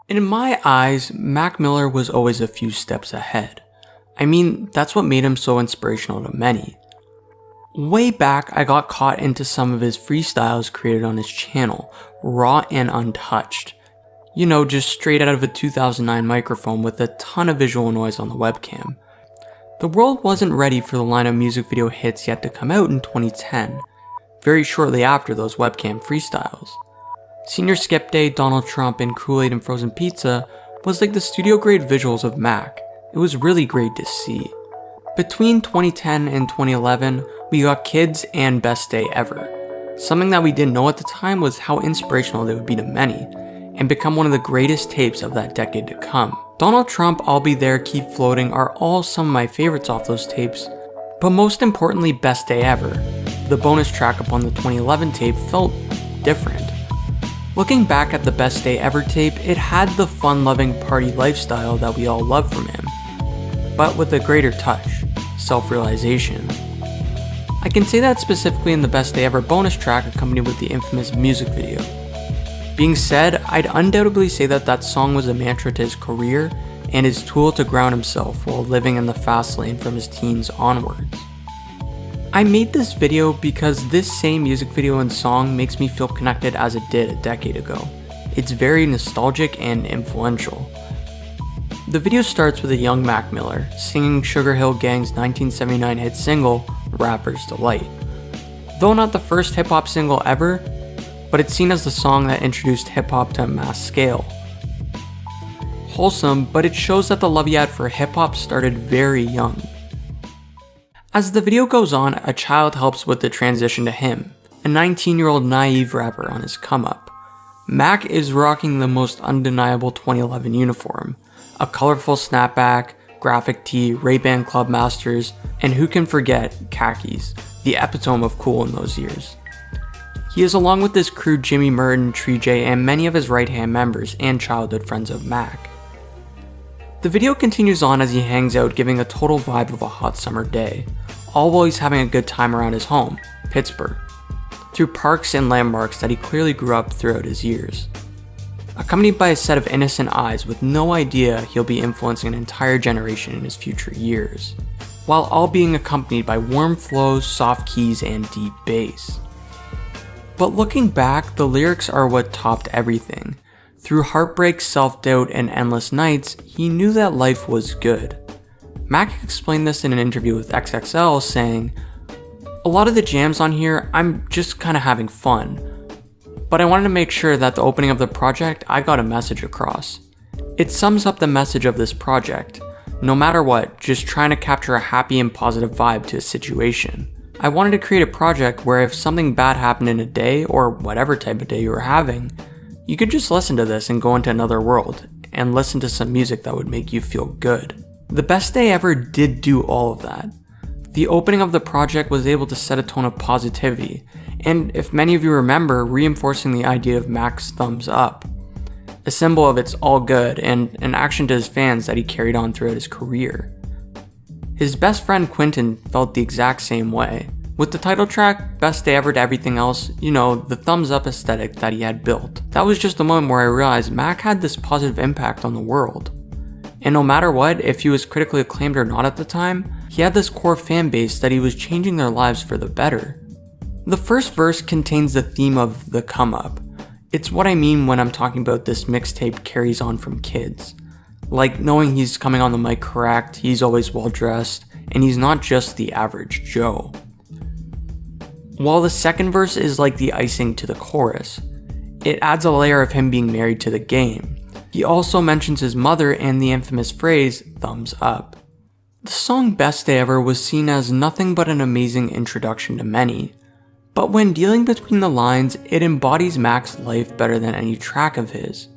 In my eyes, Mac Miller was always a few steps ahead. I mean, that's what made him so inspirational to many. Way back, I got caught into some of his freestyles created on his channel, raw and untouched. You know, just straight out of a 2009 microphone with a ton of visual noise on the webcam. The world wasn't ready for the line of music video hits yet to come out in 2010, very shortly after those webcam freestyles. Senior Skip Day, Donald Trump, and Kool-Aid and Frozen Pizza was like the studio-grade visuals of Mac. It was really great to see. Between 2010 and 2011, we got Kids and Best Day Ever. Something that we didn't know at the time was how inspirational they would be to many, and become one of the greatest tapes of that decade to come. Donald Trump, I'll Be There, Keep Floating are all some of my favorites off those tapes, but most importantly Best Day Ever. The bonus track upon the 2011 tape felt different. Looking back at the Best Day Ever tape, it had the fun-loving party lifestyle that we all love from him, but with a greater touch, self-realization. I can say that specifically in the Best Day Ever bonus track accompanied with the infamous music video. Being said, I'd undoubtedly say that that song was a mantra to his career and his tool to ground himself while living in the fast lane from his teens onwards. I made this video because this same music video and song makes me feel connected as it did a decade ago. It's very nostalgic and influential. The video starts with a young Mac Miller singing Sugar Hill Gang's 1979 hit single, Rapper's Delight. Though not the first hip-hop single ever, but it's seen as the song that introduced hip-hop to a mass scale. Wholesome, but it shows that the love he had for hip-hop started very young. As the video goes on, a child helps with the transition to him, a 19-year-old naive rapper on his come-up. Mac is rocking the most undeniable 2011 uniform, a colorful snapback, graphic tee, Ray-Ban Club Masters, and who can forget khakis, the epitome of cool in those years. He is along with his crew Jimmy Merton, Tree J, and many of his right-hand members and childhood friends of Mac. The video continues on as he hangs out, giving a total vibe of a hot summer day, all while he's having a good time around his home, Pittsburgh, through parks and landmarks that he clearly grew up throughout his years. Accompanied by a set of innocent eyes with no idea he'll be influencing an entire generation in his future years, while all being accompanied by warm flows, soft keys, and deep bass. But looking back, the lyrics are what topped everything. Through heartbreak, self-doubt, and endless nights, he knew that life was good. Mac explained this in an interview with XXL, saying, "A lot of the jams on here, I'm just kinda having fun. But I wanted to make sure that the opening of the project, I got a message across. It sums up the message of this project. No matter what, just trying to capture a happy and positive vibe to a situation. I wanted to create a project where if something bad happened in a day, or whatever type of day you were having, you could just listen to this and go into another world, and listen to some music that would make you feel good." The Best Day Ever did do all of that. The opening of the project was able to set a tone of positivity, and if many of you remember, reinforcing the idea of Mac's thumbs up, a symbol of it's all good and an action to his fans that he carried on throughout his career. His best friend Quentin felt the exact same way. With the title track, Best Day Ever to everything else, you know, the thumbs up aesthetic that he had built. That was just the moment where I realized Mac had this positive impact on the world. And no matter what, if he was critically acclaimed or not at the time, he had this core fan base that he was changing their lives for the better. The first verse contains the theme of the come up. It's what I mean when I'm talking about this mixtape carries on from Kids. Like knowing he's coming on the mic correct, he's always well dressed, and he's not just the average Joe. While the second verse is like the icing to the chorus, it adds a layer of him being married to the game. He also mentions his mother and the infamous phrase, thumbs up. The song Best Day Ever was seen as nothing but an amazing introduction to many, but when dealing between the lines, it embodies Mac's life better than any track of his.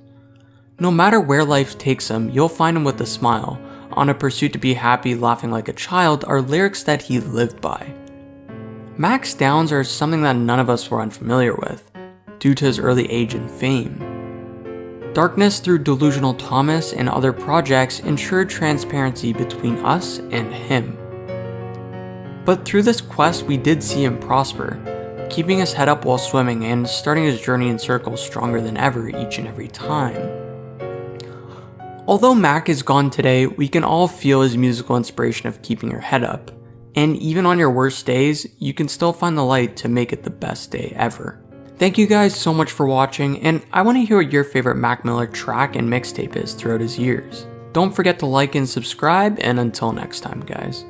No matter where life takes him, you'll find him with a smile. On a pursuit to be happy, laughing like a child are lyrics that he lived by. Mac's downs are something that none of us were unfamiliar with, due to his early age and fame. Darkness through Delusional Thomas and other projects ensured transparency between us and him. But through this quest we did see him prosper, keeping his head up while swimming and starting his journey in circles stronger than ever each and every time. Although Mac is gone today, we can all feel his musical inspiration of keeping your head up. And even on your worst days, you can still find the light to make it the best day ever. Thank you guys so much for watching, and I want to hear what your favorite Mac Miller track and mixtape is throughout his years. Don't forget to like and subscribe, and until next time guys.